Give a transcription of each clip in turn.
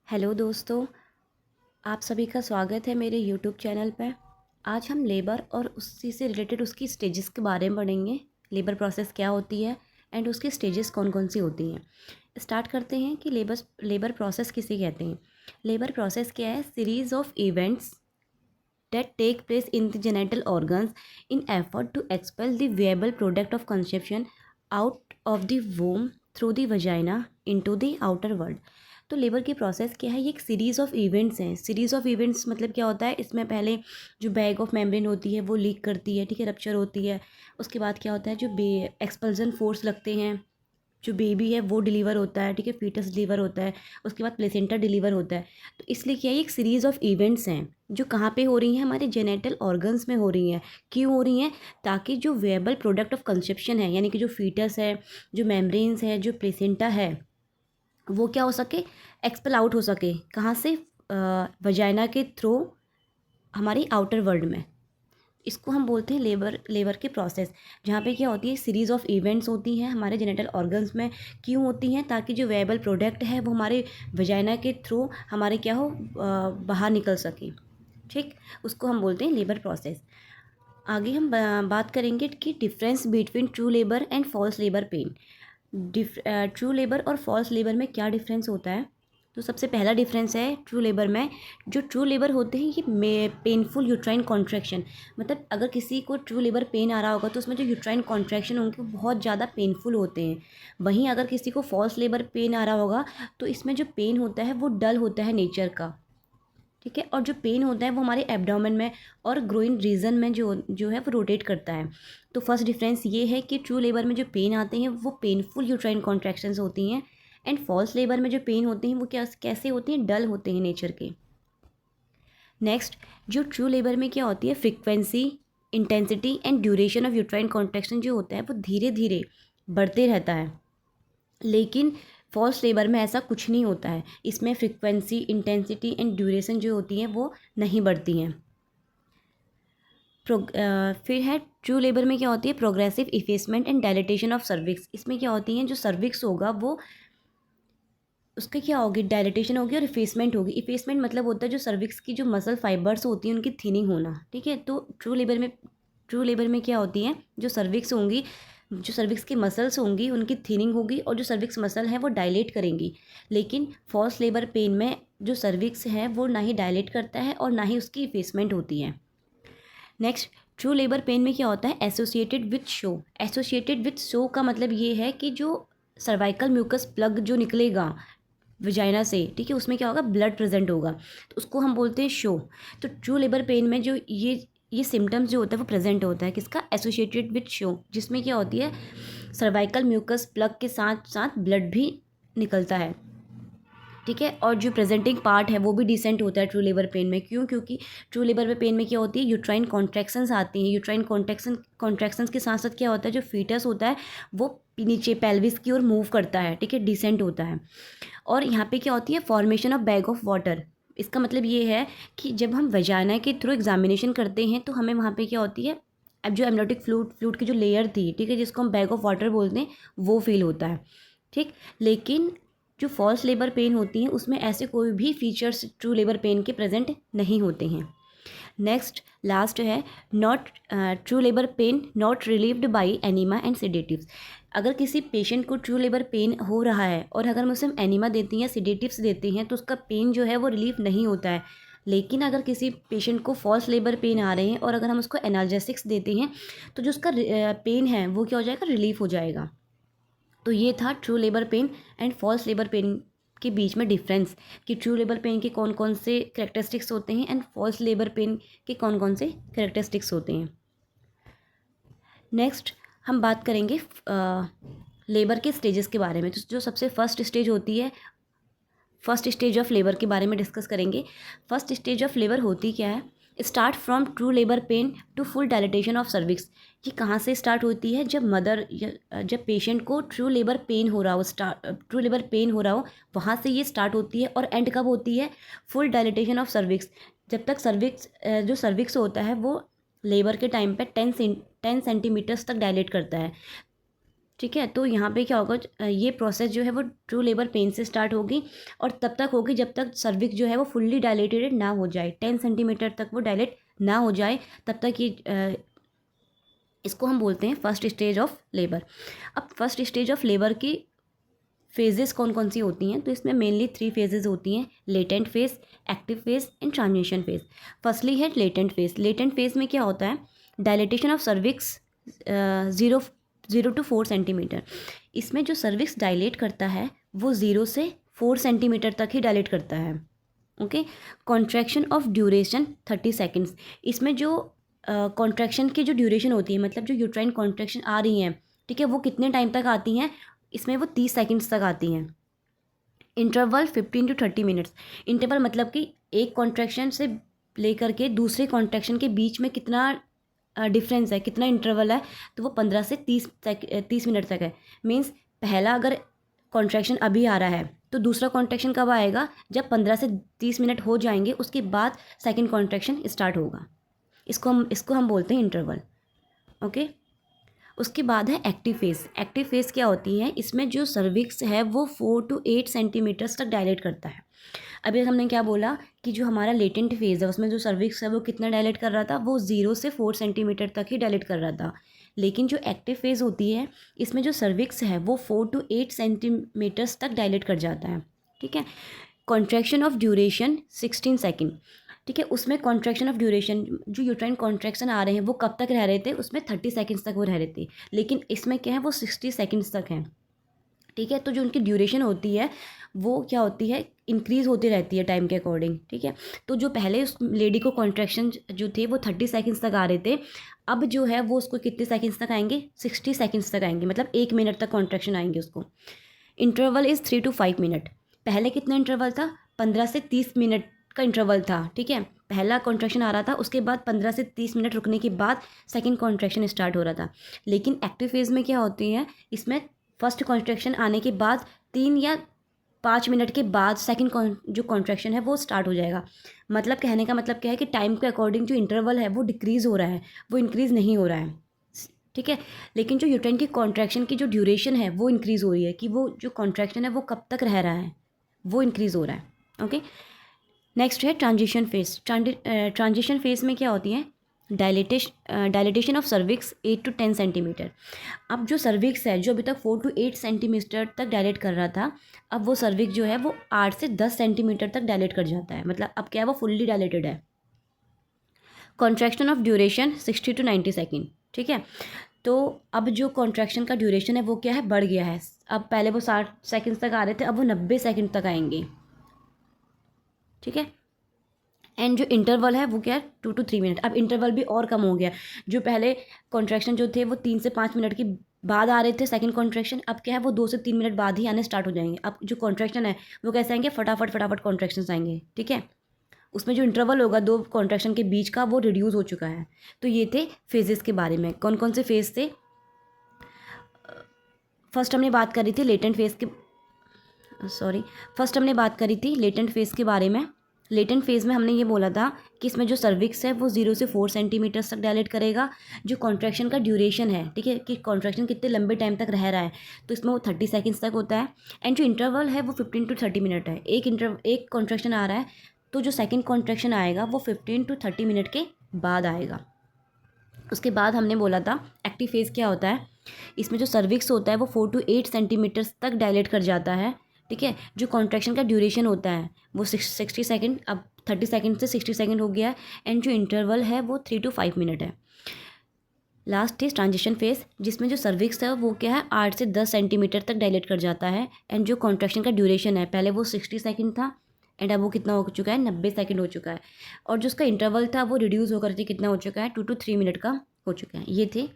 Hello दोस्तों, आप सभी का स्वागत है मेरे यूट्यूब चैनल पर। आज हम लेबर और उसी से रिलेटेड उसकी स्टेजेस के बारे में पढ़ेंगे। लेबर प्रोसेस क्या होती है एंड उसकी स्टेजेस कौन कौन सी होती हैं। स्टार्ट करते हैं कि लेबर प्रोसेस किसे कहते हैं। लेबर प्रोसेस क्या है? Series of events that take place in the genital organs in effort to expel the viable product of conception out of the womb through the vagina into the outer world। तो labour की process क्या है? ये एक series of events हैं। Series of events मतलब क्या होता है? इसमें पहले जो बैग ऑफ मेम्ब्रेन होती है वो लीक करती है, ठीक है, रप्चर होती है। उसके बाद क्या होता है? जो एक्सपल्जन फोर्स लगते हैं, जो बेबी है वो डिलीवर होता है, ठीक है, फीटस डिलीवर होता है। उसके बाद प्लेसेंटा डिलीवर होता है। तो इसलिए क्या है? एक सीरीज़ ऑफ इवेंट्स हैं जो कहाँ पे हो रही हैं? हमारे जेनेटल ऑर्गन्स में हो रही हैं। क्यों हो रही हैं? ताकि जो वेबल प्रोडक्ट ऑफ कंसेप्शन है, यानी कि जो फीटस है, जो मेम्ब्रेन्स है, जो प्लेसेंटा है, वो क्या हो सके? एक्सपेल आउट हो सके। कहाँ से? वजाइना के थ्रू हमारी आउटर वर्ल्ड में। इसको हम बोलते हैं लेबर की प्रोसेस, जहाँ पे क्या होती है? सीरीज़ ऑफ इवेंट्स होती हैं हमारे जेनिटल ऑर्गन्स में। क्यों होती हैं? ताकि जो वेबल प्रोडक्ट है वो हमारे वजाइना के थ्रू हमारे क्या हो, बाहर निकल सके। ठीक, उसको हम बोलते हैं लेबर प्रोसेस। आगे हम बात करेंगे कि difference between true labour and false labour pain. True labour और फॉल्स लेबर में क्या डिफरेंस होता है? तो सबसे पहला डिफरेंस है ट्रू लेबर में। जो ट्रू लेबर होते हैं ये पेनफुल यूट्राइन कॉन्ट्रैक्शन, मतलब अगर किसी को ट्रू लेबर पेन आ रहा होगा तो उसमें जो यूट्राइन कॉन्ट्रैक्शन होंगे वो बहुत ज़्यादा पेनफुल होते हैं। वहीं अगर किसी को फॉल्स लेबर पेन आ रहा होगा तो इसमें जो पेन होता है वो डल होता है नेचर का, ठीक है। और जो पेन होता है वो हमारे एब्डोमेन में और ग्रोइन रीजन में जो है वो रोटेट करता है। तो फर्स्ट डिफरेंस ये है कि ट्रू लेबर में जो पेन आते हैं वो पेनफुल यूट्राइन कॉन्ट्रैक्शंस होती हैं, एंड फॉल्स लेबर में जो पेन होते हैं वो कैसे होते हैं? डल होते हैं नेचर के। नेक्स्ट, जो ट्रू लेबर में क्या होती है? Frequency, intensity and duration of uterine contraction जो होता है वो धीरे धीरे बढ़ते रहता है। लेकिन फॉल्स लेबर में ऐसा कुछ नहीं होता है। इसमें फ्रीक्वेंसी, इंटेंसिटी एंड ड्यूरेशन जो होती हैं वो नहीं बढ़ती हैं। फिर है ट्रू लेबर में क्या होती है? Progressive effacement and dilatation of cervix. इसमें क्या होती हैं? जो सर्विक्स होगा वो उसका क्या होगी? डायलिटेशन होगी और इफेसमेंट होगी। इफेसमेंट मतलब होता है जो सर्विक्स की जो मसल फाइबर्स होती हैं उनकी थिनिंग होना, ठीक है। तो ट्रू लेबर में क्या होती हैं? जो सर्विक्स होंगी, जो सर्विक्स की मसल्स होंगी उनकी थिनिंग होगी और जो सर्विक्स मसल है वो डायलेट करेंगी। लेकिन फॉल्स लेबर पेन में जो सर्विक्स है वो ना ही डायलेट करता है और ना ही उसकी इफेसमेंट होती है। नेक्स्ट, ट्रू लेबर पेन में क्या होता है? Associated with show. Associated with show का मतलब ये है कि जो सर्वाइकल म्यूकस प्लग जो निकलेगा वजाइना से, ठीक है, उसमें क्या होगा? ब्लड प्रेजेंट होगा, तो उसको हम बोलते हैं शो। तो ट्रू लेबर पेन में जो ये सिम्टम्स जो होता है वो प्रेजेंट होता है किसका? एसोसिएटेड विथ शो, जिसमें क्या होती है? सर्वाइकल म्यूकस प्लग के साथ साथ ब्लड भी निकलता है, ठीक है। और जो प्रेजेंटिंग पार्ट है वो भी डिसेंट होता है ट्रू लेबर पेन में। क्यों? क्योंकि ट्रू लेबर पेन में क्या होती है? यूट्राइन कॉन्ट्रैक्शंस आती हैं। यूट्राइन कॉन्ट्रैक्शंस के साथ साथ क्या होता है? जो फीटस होता है वो नीचे पेल्विस की ओर मूव करता है, ठीक है, डिसेंट होता है। और यहाँ पे क्या होती है? Formation of bag of water. इसका मतलब ये है कि जब हम वजाना के थ्रू एग्जामिनेशन करते हैं तो हमें वहाँ पे क्या होती है? अब जो एमनियोटिक फ्लूइड की जो लेयर थी, ठीक है, जिसको हम बैग ऑफ वाटर बोलते हैं, वो फील होता है, ठीक। लेकिन जो फॉल्स लेबर पेन होती हैं उसमें ऐसे कोई भी फीचर्स ट्रू लेबर पेन के प्रेजेंट नहीं होते हैं। नेक्स्ट, लास्ट है not true labour pen not relieved by enema and sedatives. अगर किसी पेशेंट को ट्रू लेबर पेन हो रहा है और अगर हम उसे एनीमा देते हैं या सेडेटिव्स देते हैं तो उसका पेन जो है वो रिलीफ नहीं होता है। लेकिन अगर किसी पेशेंट को फॉल्स लेबर पेन आ रहे हैं और अगर हम उसको एनाल्जेसिक्स देते हैं तो जो उसका पेन है वो क्या हो जाएगा? रिलीफ हो जाएगा। तो ये था true labour pain and false labour pain के बीच में डिफरेंस, कि ट्रू लेबर पेन के कौन कौन से करेक्टरिस्टिक्स होते हैं एंड फॉल्स लेबर पेन के कौन कौन से करेक्टरिस्टिक्स होते हैं। नेक्स्ट हम बात करेंगे लेबर के स्टेजेस के बारे में। तो जो सबसे फर्स्ट स्टेज होती है, फर्स्ट स्टेज ऑफ लेबर के बारे में डिस्कस करेंगे। फर्स्ट स्टेज ऑफ लेबर होती क्या है? Start from true labour pain to full dilatation of cervix. ये कहाँ से स्टार्ट होती है? जब पेशेंट को ट्रू लेबर पेन हो रहा हो, ट्रू लेबर पेन हो रहा हो, वहाँ से ये स्टार्ट होती है। और एंड कब होती है? Full dilatation of cervix. जब तक जो सर्विक्स होता है वो लेबर के टाइम पे 10 सेंटीमीटर्स तक डायलेट करता है। ठीक है। तो यहाँ पे क्या होगा, ये प्रोसेस जो है वो ट्रू लेबर पेन से स्टार्ट होगी और तब तक होगी जब तक सर्विक्स जो है वो फुल्ली डायलेटेड ना हो जाए, 10 सेंटीमीटर तक वो डायलेट ना हो जाए, तब तक ये इसको हम बोलते हैं फर्स्ट स्टेज ऑफ लेबर। अब फर्स्ट स्टेज ऑफ लेबर की फेजेस कौन कौन सी होती हैं, तो इसमें मेनली 3 फेजेस होती हैं, latent phase, active phase and transition phase. Firstly है लेटेंट फेज। लेटेंट फेज में क्या होता है, dilatation of cervix 0 to 4 centimetre. इसमें जो सर्विक्स डायलेट करता है वो 0 से 4 सेंटीमीटर तक ही डायलेट करता है। Okay. Contraction of duration 30 seconds. इसमें जो कॉन्ट्रैक्शन की जो ड्यूरेशन होती है, मतलब जो यूट्राइन कॉन्ट्रैक्शन आ रही हैं, ठीक है, वो कितने टाइम तक आती हैं, इसमें वो 30 सेकेंड्स तक आती हैं। Interval 15 to 30 minutes. इंटरवल मतलब कि एक कॉन्ट्रैक्शन से लेकर के दूसरे कॉन्ट्रैक्शन के बीच में कितना डिफरेंस है, कितना इंटरवल है, तो वो 15 से 30 मिनट तक है। मीन्स पहला अगर कॉन्ट्रैक्शन अभी आ रहा है तो दूसरा कॉन्ट्रैक्शन कब आएगा, जब 15 से 30 मिनट हो जाएंगे, उसके बाद सेकंड कॉन्ट्रैक्शन स्टार्ट होगा। इसको हम बोलते हैं इंटरवल। ओके। उसके बाद है एक्टिव फेज। एक्टिव फेज क्या होती है, इसमें जो सर्विक्स है वो 4 to 8 सेंटीमीटर्स तक डायलेट करता है। अभी हमने क्या बोला कि जो हमारा लेटेंट फेज है उसमें जो सर्विक्स है वो कितना डायलेट कर रहा था, वो 0 से 4 सेंटीमीटर तक ही डायलेट कर रहा था। लेकिन जो एक्टिव फेज होती है इसमें जो सर्विक्स है वो 4 to 8 सेंटीमीटर्स तक डायलेट कर जाता है। ठीक है। Contraction of duration 16 second. ठीक है। उसमें कॉन्ट्रैक्शन ऑफ ड्यूरेशन, जो यूट्राइन कॉन्ट्रैक्शन आ रहे हैं वो कब तक रह रहे थे, उसमें 30 सेकेंड्स तक वो रह रहे थे, लेकिन इसमें क्या है वो 60 सेकेंड्स तक हैं। ठीक है। तो जो उनकी ड्यूरेशन होती है वो क्या होती है, इंक्रीज़ होती रहती है टाइम के अकॉर्डिंग। ठीक है। तो जो पहले उस लेडी को कॉन्ट्रैक्शन जो थे वो 30 सेकेंड्स तक आ रहे थे, अब जो है वो उसको कितने सेकेंड्स तक आएंगे, 60 सेकेंड्स तक आएंगे, मतलब 1 मिनट तक कॉन्ट्रैक्शन आएंगे उसको। Interval is 3 to 5 minute. पहले कितना इंटरवल था, 15 से 30 मिनट का इंटरवल था। ठीक है। पहला कॉन्ट्रैक्शन आ रहा था, उसके बाद 15 से 30 मिनट रुकने के बाद सेकंड कॉन्ट्रैक्शन स्टार्ट हो रहा था। लेकिन एक्टिव फेज में क्या होती है, इसमें फर्स्ट कॉन्ट्रैक्शन आने के बाद 3 या 5 मिनट के बाद सेकंड जो कॉन्ट्रैक्शन है वो स्टार्ट हो जाएगा। मतलब कहने का मतलब क्या है कि टाइम के अकॉर्डिंग जो इंटरवल है वो डिक्रीज़ हो रहा है, वो इंक्रीज़ नहीं हो रहा है। ठीक है। लेकिन जो यूट्राइन की कॉन्ट्रैक्शन की जो ड्यूरेशन है वो इंक्रीज़ हो रही है, कि वो जो कॉन्ट्रैक्शन है वो कब तक रह रहा है, वो इंक्रीज़ हो रहा है। ओके। नेक्स्ट है ट्रांजिशन फेज। ट्रांजिशन फेज में क्या होती है, dilatation of cervix 8 to 10 centimetre. अब जो सर्विक्स है जो अभी तक 4 to 8 सेंटीमीटर तक डायलेट कर रहा था, अब वो सर्विक्स जो है वो 8 से 10 सेंटीमीटर तक डायलेट कर जाता है, मतलब अब क्या है वो फुल्ली डायलेटेड है। Contraction of duration 60 to 90 second. ठीक है। तो अब जो कॉन्ट्रैक्शन का ड्यूरेशन है वो क्या है, बढ़ गया है। अब पहले वो 60 सेकेंड्स तक आ रहे थे, अब वो 90 सेकेंड तक आएंगे। ठीक है। एंड जो इंटरवल है वो क्या है, 2 to 3 मिनट। अब इंटरवल भी और कम हो गया। जो पहले कॉन्ट्रैक्शन जो थे वो 3 से 5 मिनट के बाद आ रहे थे सेकंड कॉन्ट्रैक्शन, अब क्या है वो 2 से 3 मिनट बाद ही आने स्टार्ट हो जाएंगे। अब जो कॉन्ट्रैक्शन है वो कैसे आएंगे, फटाफट फटाफट कॉन्ट्रैक्शन आएंगे। ठीक है। उसमें जो इंटरवल होगा 2 कॉन्ट्रैक्शन के बीच का वो रिड्यूस हो चुका है। तो ये थे फेजेस के बारे में। कौन कौन से फेज थे, फर्स्ट हमने बात करी थी लेटेंट फेज के, फर्स्ट हमने बात करी थी लेटेंट फेज के बारे में। लेटेंट फेज़ में हमने ये बोला था कि इसमें जो सर्विक्स है वो 0 से 4 सेंटीमीटर तक डायलेट करेगा। जो कॉन्ट्रैक्शन का ड्यूरेशन है, ठीक है, कि कॉन्ट्रैक्शन कितने लंबे टाइम तक रह रहा है, तो इसमें वो 30 सेकेंड्स तक होता है। एंड जो इंटरवल है वो 15 to 30 मिनट है। एक कॉन्ट्रैक्शन आ रहा है तो जो सेकेंड कॉन्ट्रैक्शन आएगा वो 15 to 30 मिनट के बाद आएगा। उसके बाद हमने बोला था एक्टिव फेज़ क्या होता है, इसमें जो सर्विक्स होता है वो 4 to 8 सेंटीमीटर तक डायलेट कर जाता है। ठीक है। जो कॉन्ट्रैक्शन का ड्यूरेशन होता है वो 60 सेकेंड, अब 30 सेकेंड से 60 सेकेंड हो गया है। एंड जो इंटरवल है वो 3 to 5 मिनट है। लास्ट इज ट्रांजिशन फेज, जिसमें जो सर्विक्स है वो क्या है 8 से 10 सेंटीमीटर तक डायलेट कर जाता है। एंड जो कॉन्ट्रैक्शन का ड्यूरेशन है पहले वो 60 सेकेंड था, एंड अब वो कितना हो चुका है, 90 सेकेंड हो चुका है। और जो उसका इंटरवल था वो रिड्यूस होकर के कितना हो चुका है, 2 to 3 मिनट का हो चुका है। ये थे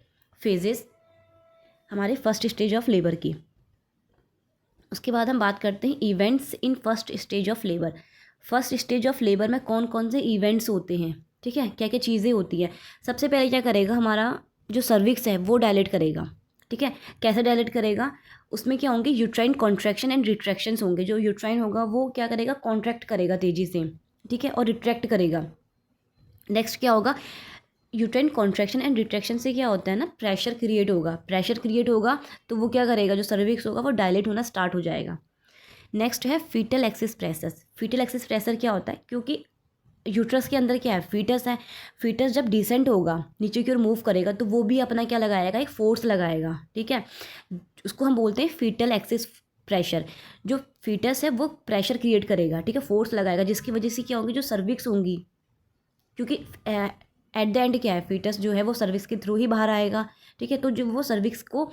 फेजेस हमारे फर्स्ट स्टेज ऑफ लेबर की। उसके बाद हम बात करते हैं events in first stage of labour. First stage of labour में कौन कौन से इवेंट्स होते हैं, ठीक है, क्या क्या चीज़ें होती हैं। सबसे पहले क्या करेगा, हमारा जो सर्विक्स है वो डायलेट करेगा। ठीक है। कैसे डायलेट करेगा, उसमें क्या होंगे, यूट्राइन कॉन्ट्रैक्शन एंड रिट्रैक्शंस होंगे। जो यूट्राइन होगा वो क्या करेगा, कॉन्ट्रैक्ट करेगा तेज़ी से, ठीक है, और रिट्रैक्ट करेगा। नेक्स्ट क्या होगा, यूट्राइन कॉन्ट्रैक्शन एंड रिट्रैक्शन से क्या होता है ना, प्रेशर क्रिएट होगा, प्रेशर क्रिएट होगा तो वो क्या करेगा, जो सर्विक्स होगा वो डायलेट होना स्टार्ट हो जाएगा। नेक्स्ट है fetal axis pressure. Fetal axis pressure क्या होता है, क्योंकि यूट्रस के अंदर क्या है, फीटस है। फीटस जब डिसेंट होगा, नीचे की ओर मूव करेगा, तो वो भी अपना क्या लगाएगा, एक फोर्स लगाएगा, ठीक है। उसको हम बोलते हैं फीटल एक्सिस प्रेशर। जो फीटस है वो प्रेशर क्रिएट करेगा, ठीक है, फोर्स लगाएगा, जिसकी वजह से क्या होगी, जो सर्विक्स होंगी, क्योंकि एट द एंड क्या है, फीटस जो है वो सर्विक्स के थ्रू ही बाहर आएगा, ठीक है। तो जो वो सर्विक्स को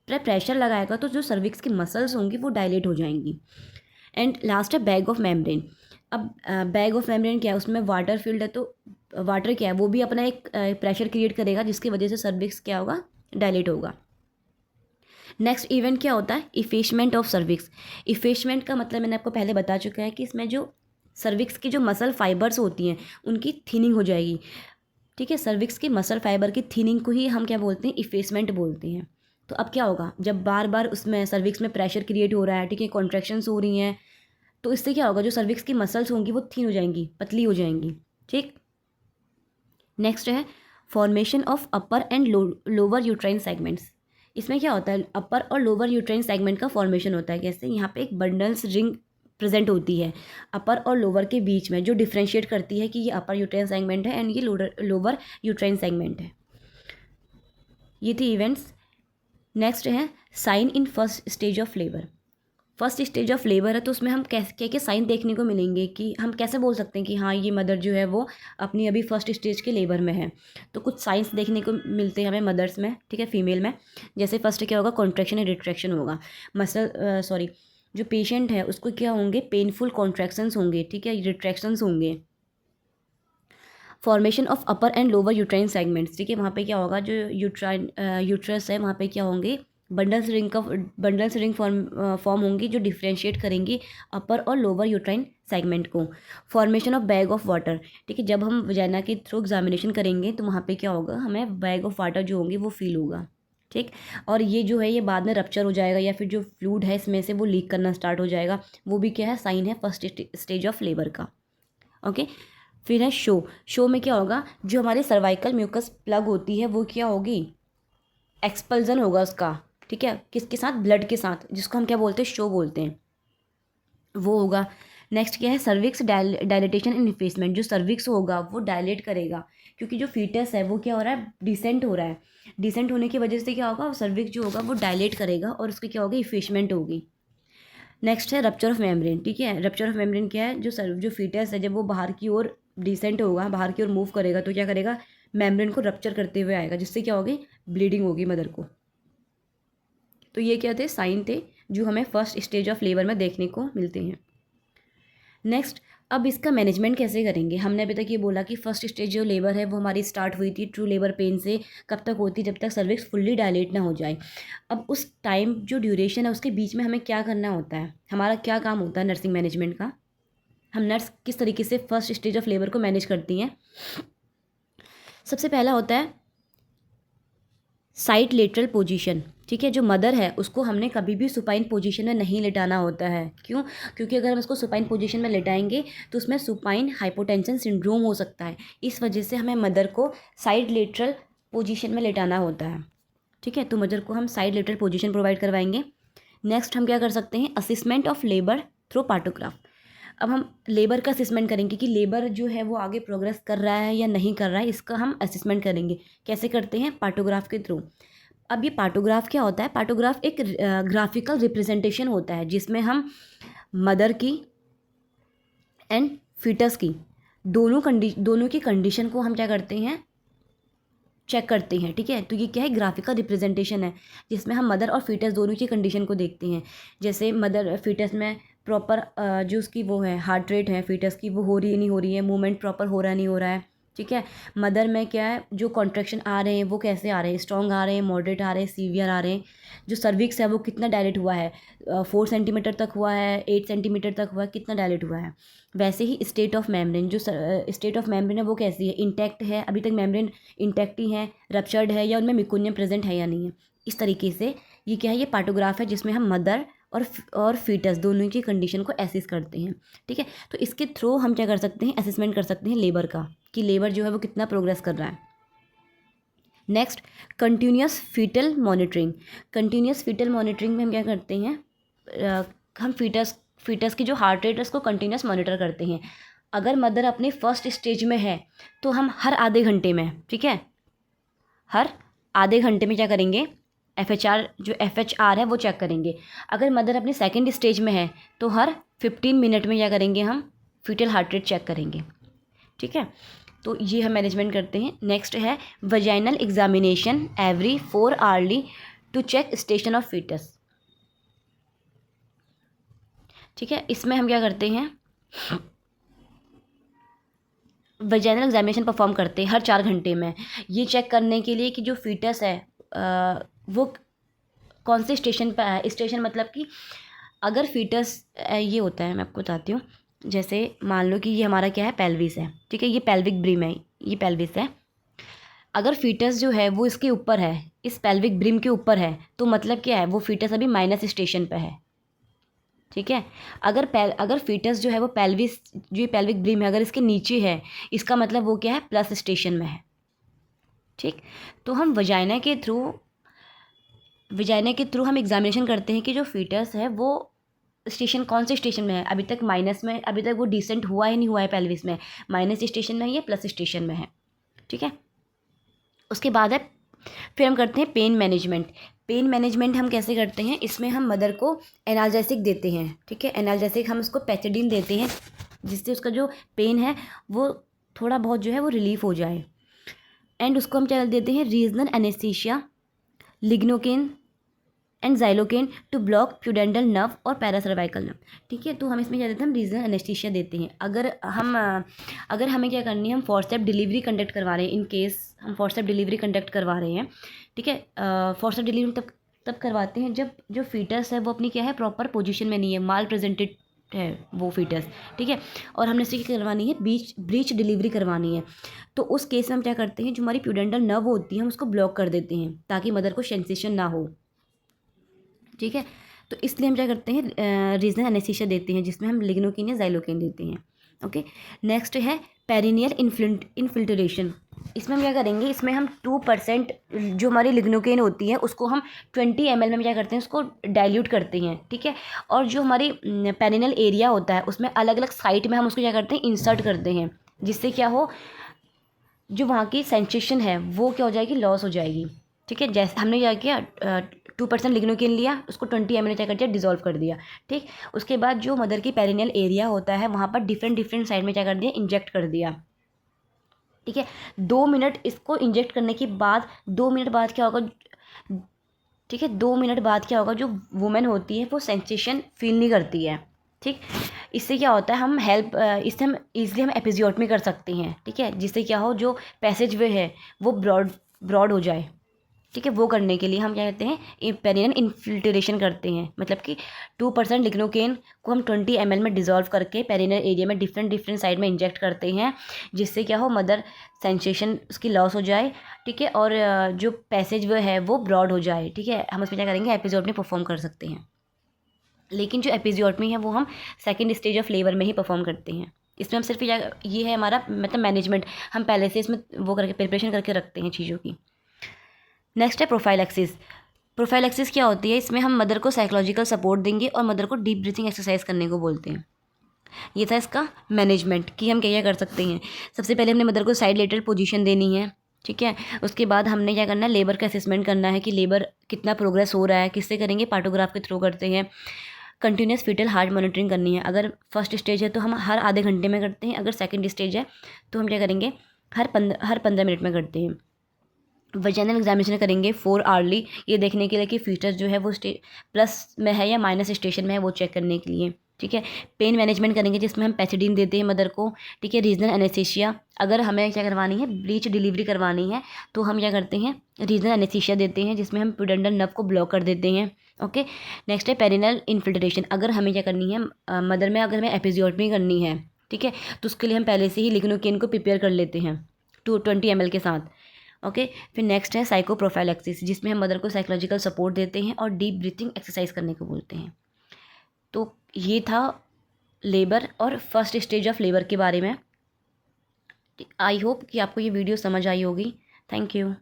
प्रेशर लगाएगा तो जो सर्विक्स की मसल्स होंगी वो डायलेट हो जाएंगी। एंड लास्ट है बैग ऑफ मेम्ब्रेन। अब बैग ऑफ मेम्ब्रेन क्या है, उसमें वाटर फील्ड है, तो वाटर क्या है, वो भी अपना एक प्रेशर क्रिएट करेगा, जिसकी वजह से सर्विक्स क्या होगा, डायलेट होगा। नेक्स्ट इवेंट क्या होता है, इफेशमेंट ऑफ सर्विक्स। इफेशमेंट का मतलब मैंने आपको पहले बता चुका है कि इसमें जो सर्विक्स की जो मसल फाइबर्स होती हैं उनकी थिनिंग हो जाएगी, ठीक है। सर्विक्स की मसल फाइबर की थिनिंग को ही हम क्या बोलते हैं, इफेसमेंट बोलते हैं। तो अब क्या होगा, जब बार बार उसमें सर्विक्स में प्रेशर क्रिएट हो रहा है, ठीक है, कॉन्ट्रैक्शंस हो रही हैं, तो इससे क्या होगा, जो सर्विक्स की मसल्स होंगी वो थिन हो जाएंगी, पतली हो जाएंगी, ठीक। नेक्स्ट है formation of upper and lower uterine segments. इसमें क्या होता है, अपर और लोअर यूट्राइन सेगमेंट का फॉर्मेशन होता है। कैसे, यहाँ पे एक बंडल्स रिंग प्रेजेंट होती है अपर और लोअर के बीच में, जो डिफ्रेंशिएट करती है कि ये अपर यूट्राइन सेगमेंट है एंड ये लोअर यूट्राइन सेगमेंट है। ये थी इवेंट्स। नेक्स्ट है sign in first stage of labour. First stage of labour है तो उसमें हम क्या क्या साइन देखने को मिलेंगे, कि हम कैसे बोल सकते हैं कि हाँ ये मदर जो है वो अपनी अभी फर्स्ट स्टेज के लेबर में है। तो कुछ साइंस देखने को मिलते हैं हमें मदर्स में, ठीक है, फीमेल में। जैसे फर्स्ट क्या होगा, कॉन्ट्रैक्शन एंड रिट्रैक्शन होगा। जो पेशेंट है उसको क्या होंगे, पेनफुल कॉन्ट्रैक्शंस होंगे, ठीक है, रिट्रैक्शंस होंगे। Formation of upper and lower uterine segments, ठीक है, वहाँ पे क्या होगा, जो यूट्रस है वहाँ पे क्या होंगे, बंडल्स रिंग फॉर्म होंगी, जो डिफ्रेंशिएट करेंगी अपर और लोअर यूट्राइन सेगमेंट को। Formation of bag of water, ठीक है, जब हम वजाइना के थ्रू एग्जामिनेशन करेंगे तो वहाँ पे क्या होगा, हमें बैग ऑफ वाटर जो होंगे वो फील होगा, ठीक। और ये जो है ये बाद में रप्चर हो जाएगा, या फिर जो फ्लूइड है इसमें से वो लीक करना स्टार्ट हो जाएगा। वो भी क्या है, साइन है फर्स्ट स्टेज ऑफ लेबर का, ओके। फिर है शो में क्या होगा, जो हमारे सर्वाइकल म्यूकस प्लग होती है वो क्या होगी, एक्सपल्जन होगा उसका, ठीक है, किसके साथ, ब्लड के साथ, जिसको हम क्या बोलते हैं, शो बोलते हैं, वो होगा। नेक्स्ट क्या है, सर्विक्स डायलिटेशन एंड इफेसमेंट। जो सर्विक्स होगा वो डायलेट करेगा, क्योंकि जो फीटस है वो क्या हो रहा है, डिसेंट हो रहा है। डिसेंट होने की वजह से क्या होगा, सर्विक्स जो होगा वो डायलेट करेगा और उसकी क्या होगी, इफेसमेंट होगी। नेक्स्ट है रप्चर ऑफ मेम्ब्रेन, ठीक है। रप्चर ऑफ मेम्ब्रेन क्या है, जो फीटस है जब वो बाहर की ओर डिसेंट होगा, बाहर की ओर मूव करेगा, तो क्या करेगा, मेम्ब्रेन को रप्चर करते हुए आएगा, जिससे क्या होगी, ब्लीडिंग होगी मदर को। तो ये क्या थे, साइन थे जो हमें फर्स्ट स्टेज ऑफ लेबर में देखने को मिलते हैं। नेक्स्ट, अब इसका मैनेजमेंट कैसे करेंगे। हमने अभी तक ये बोला कि फर्स्ट स्टेज जो लेबर है वो हमारी स्टार्ट हुई थी ट्रू लेबर पेन से, कब तक होती, जब तक सर्विक्स फुल्ली डायलेट ना हो जाए। अब उस टाइम जो ड्यूरेशन है उसके बीच में हमें क्या करना होता है, हमारा क्या काम होता है नर्सिंग मैनेजमेंट का। हम नर्स किस तरीके से फर्स्ट स्टेज ऑफ लेबर को मैनेज करती हैं। सबसे पहला होता है साइड लेटरल पोजीशन, ठीक है। जो मदर है उसको हमने कभी भी सुपाइन पोजीशन में नहीं लेटाना होता है। क्यों, क्योंकि अगर हम इसको सुपाइन पोजीशन में लेटाएंगे तो उसमें सुपाइन हाइपोटेंशन सिंड्रोम हो सकता है। इस वजह से हमें मदर को साइड लेटरल पोजीशन में लेटाना होता है, ठीक है। तो मदर को हम साइड लेटरल पोजीशन प्रोवाइड करवाएंगे। नेक्स्ट हम क्या कर सकते हैं, assessment of labour through partograph. अब हम लेबर का असेसमेंट करेंगे कि लेबर जो है वो आगे प्रोग्रेस कर रहा है या नहीं कर रहा है, इसका हम असेसमेंट करेंगे। कैसे करते हैं, पार्टोग्राफ के थ्रू। अब ये पार्टोग्राफ क्या होता है, पार्टोग्राफ एक ग्राफिकल रिप्रेजेंटेशन होता है जिसमें हम मदर की एंड फीटस की दोनों की कंडीशन को हम क्या करते हैं, चेक करते हैं, ठीक है। तो ये क्या है, ग्राफिकल रिप्रेजेंटेशन है जिसमें हम मदर और फीटस दोनों की कंडीशन को देखते हैं। जैसे मदर फीटस में प्रॉपर जो उसकी वो है हार्ट रेट है फीटस की, वो हो रही नहीं हो रही है, मूवमेंट प्रॉपर हो रहा नहीं हो रहा है, ठीक है। मदर में क्या है, जो कॉन्ट्रैक्शन आ रहे हैं वो कैसे आ रहे हैं, स्ट्रॉन्ग आ रहे हैं, मॉडरेट आ रहे हैं, सीवियर आ रहे हैं। जो सर्विक्स है वो कितना डायलेट हुआ है, 4 सेंटीमीटर तक हुआ है, 8 सेंटीमीटर तक हुआ है, कितना डायलेट हुआ है। वैसे ही स्टेट ऑफ मेम्ब्रेन, जो स्टेट ऑफ मेम्ब्रेन है वो कैसी है, इंटैक्ट है, अभी तक मेम्ब्रेन इंटैक्ट ही है, रप्चर्ड है, या उनमें मिकुनियम प्रेजेंट है या नहीं है। इस तरीके से ये क्या है, ये पार्टोग्राफ है जिसमें हम मदर और फीटस दोनों की कंडीशन को एसेस करते हैं, ठीक है। तो इसके थ्रू हम क्या कर सकते हैं, असेसमेंट कर सकते हैं लेबर का, कि लेबर जो है वो कितना प्रोग्रेस कर रहा है। Next, continuous fetal monitoring. Continuous fetal monitoring में हम क्या करते हैं, हम फीटस की जो हार्ट रेट है उसको कंटिन्यूस मॉनिटर करते हैं। अगर मदर अपने फर्स्ट स्टेज में है तो हम हर आधे घंटे में, ठीक है, हर आधे घंटे में क्या करेंगे, FHR है वो चेक करेंगे। अगर मदर अपनी सेकेंड स्टेज में है तो हर 15 मिनट में क्या करेंगे, हम फीटल हार्ट रेट चेक करेंगे, ठीक है। तो ये हम मैनेजमेंट करते हैं। नेक्स्ट है vaginal examination every 4 hourly to check station of fetus, ठीक है। इसमें हम क्या करते हैं, वजाइनल एग्जामिनेशन परफॉर्म करते हैं हर 4 घंटे में, ये चेक करने के लिए कि जो फीटस है वो कौन से स्टेशन पर है। स्टेशन मतलब कि अगर फीटस ये होता है, मैं आपको बताती हूँ। जैसे मान लो कि ये हमारा क्या है, पेल्विस है, ठीक है, ये पेल्विक ब्रिम है, ये पेल्विस है। अगर फीटस जो है वो इसके ऊपर है, इस पेल्विक ब्रिम के ऊपर है, तो मतलब क्या है, वो फीटस अभी माइनस स्टेशन पे है, ठीक है। अगर फीटस जो है वो पेल्विस, जो पेल्विक ब्रिम है, अगर इसके नीचे है, इसका मतलब वो क्या है, प्लस स्टेशन में है, ठीक। तो हम वजाइना के थ्रू हम एग्जामिनेशन करते हैं कि जो फीटस है वो स्टेशन कौन से स्टेशन में है। अभी तक माइनस में, अभी तक वो डिसेंट हुआ ही नहीं हुआ है पेल्विस में, माइनस स्टेशन में है या प्लस स्टेशन में है, ठीक है। उसके बाद है, फिर हम करते हैं पेन मैनेजमेंट। पेन मैनेजमेंट हम कैसे करते हैं, इसमें हम मदर को एनाल्जेसिक देते हैं, ठीक है। एनाल्जेसिक हम उसको पैथिडीन देते हैं, जिससे उसका जो पेन है वो थोड़ा बहुत जो है वो रिलीफ हो जाए। एंड उसको हम क्या देते हैं, regional anaesthesia, lignocaine and xylocaine to block प्यूडेंटल nerve और पैरासर्वाइकल नर्व, ठीक है। तो हम इसमें क्या देते हैं, हम रीजनल एनेस्थीसिया देते हैं। अगर हमें क्या करनी है, हम फॉरसेप्स डिलीवरी कंडक्ट करवा रहे हैं, इन केस हम फॉरसेप्स डिलीवरी कंडक्ट करवा रहे हैं, ठीक है। फॉरसेप्स डिलीवरी तब करवाते हैं जब जो फीटस है वो अपनी क्या है, प्रॉपर पोजीशन में नहीं है, माल प्रेजेंटेड है वो फीटस, ठीक है। और हमने इसकी क्या करवानी है, ब्रीच डिलीवरी करवानी है। तो उस केस में हम क्या करते हैं, जो हमारी प्यूडेंटल नर्व होती है हम उसको ब्लॉक कर देते हैं ताकि मदर को सेंसेशन ना हो, ठीक है। तो इसलिए हम क्या करते हैं, रीजनल एनेस्थीसिया देते हैं, जिसमें हम लिग्नोकेन या जाइलोकेन देते हैं, ओके। नेक्स्ट है पेरिनियल इन्फिल्ट्रेशन। इसमें हम क्या करेंगे, इसमें हम 2% जो हमारी लिग्नोकेन होती है उसको हम 20 ml में क्या करते हैं, उसको डाइल्यूट करते हैं, ठीक है। और जो हमारी पेरिनियल एरिया होता है उसमें अलग अलग साइट में हम उसको क्या करते हैं, इंसर्ट करते हैं, जिससे क्या हो, जो वहाँ की सेंसेशन है वो क्या हो जाएगी, लॉस हो जाएगी, ठीक है। जैसे हमने क्या किया, 2% लिग्नोकेन लिया, उसको 20 ml क्या कर दिया, डिजोल्व कर दिया, ठीक। उसके बाद जो मदर की पेरिनियल एरिया होता है वहाँ पर डिफरेंट साइड में क्या कर दिया, इंजेक्ट कर दिया, ठीक है। 2 मिनट इसको इंजेक्ट करने के बाद 2 मिनट बाद क्या होगा, ठीक है, 2 मिनट बाद क्या होगा, जो वुमेन होती है वो सेंसेशन फील नहीं करती है, ठीक। इससे क्या होता है, इससे हम ईजिली हम एपिजियोटमी कर सकते हैं, ठीक है, जिससे क्या हो, जो पैसेज वे है वो ब्रॉड हो जाए, ठीक है। वो करने के लिए हम क्या कहते हैं, पेरिनियल इन्फिल्ट्रेशन करते हैं, मतलब कि 2% लिग्नोकेन को हम 20 ml में डिजोल्व करके पेरिनियल एरिया में डिफरेंट साइड में इंजेक्ट करते हैं, जिससे क्या हो, मदर सेंसेशन उसकी लॉस हो जाए, ठीक है। और जो पैसेज वे है वो ब्रॉड हो जाए, ठीक है। हम उसमें क्या करेंगे, एपिजियोटमी परफॉर्म कर सकते हैं। लेकिन जो एपिजियोटमी है वो हम सेकेंड स्टेज ऑफ लेबर में ही परफॉर्म करते हैं। इसमें हम सिर्फ ये है हमारा मतलब मैनेजमेंट, हम पहले से इसमें वो करके प्रिपरेशन करके रखते हैं चीज़ों की। नेक्स्ट है प्रोफाइलैक्सिस। प्रोफाइलैक्सिस क्या होती है, इसमें हम मदर को साइकोलॉजिकल सपोर्ट देंगे और मदर को डीप ब्रीथिंग एक्सरसाइज करने को बोलते हैं। ये था इसका मैनेजमेंट कि हम क्या क्या कर सकते हैं। सबसे पहले हमने मदर को साइड लेटरल पोजीशन देनी है, ठीक है। उसके बाद हमने क्या करना है, लेबर का असेसमेंट करना है कि लेबर कितना प्रोग्रेस हो रहा है, किससे करेंगे, पार्टोग्राफ के थ्रू करते हैं। कंटिन्यूस फीटल हार्ट मॉनिटरिंग करनी है। अगर फर्स्ट स्टेज है तो हम हर आधे घंटे में करते हैं, अगर सेकेंड स्टेज है तो हम क्या करेंगे, हर 15 मिनट में करते हैं। वजाइनल एग्जामिनेशन करेंगे 4 आवर्ली, ये देखने के लिए कि फीटस जो है वो प्लस में है या माइनस स्टेशन में है, वो चेक करने के लिए, ठीक है। पेन मैनेजमेंट करेंगे जिसमें हम पैथिडीन देते हैं मदर को, ठीक है। रीजनल एनेस्थीसिया, अगर हमें क्या करवानी है, ब्रीच डिलीवरी करवानी है तो हम क्या करते हैं, रीजनल एनेस्थीसिया देते हैं, जिसमें हम प्यूडेंटल नर्व को ब्लॉक कर देते हैं, ओके। नेक्स्ट है पेरिनल इन्फिल्ट्रेशन। अगर हमें क्या करनी है, मदर में अगर हमें एपिजियोटमी करनी है, ठीक है, तो उसके लिए हम पहले से ही लिग्नोकेन को प्रिपेयर कर लेते हैं 20 ml के साथ, ओके। फिर नेक्स्ट है साइकोप्रोफाइलैक्सिस, जिसमें हम मदर को साइकोलॉजिकल सपोर्ट देते हैं और डीप ब्रीथिंग एक्सरसाइज करने को बोलते हैं। तो ये था लेबर और फर्स्ट स्टेज ऑफ लेबर के बारे में। आई होप कि आपको ये वीडियो समझ आई होगी। Thank you.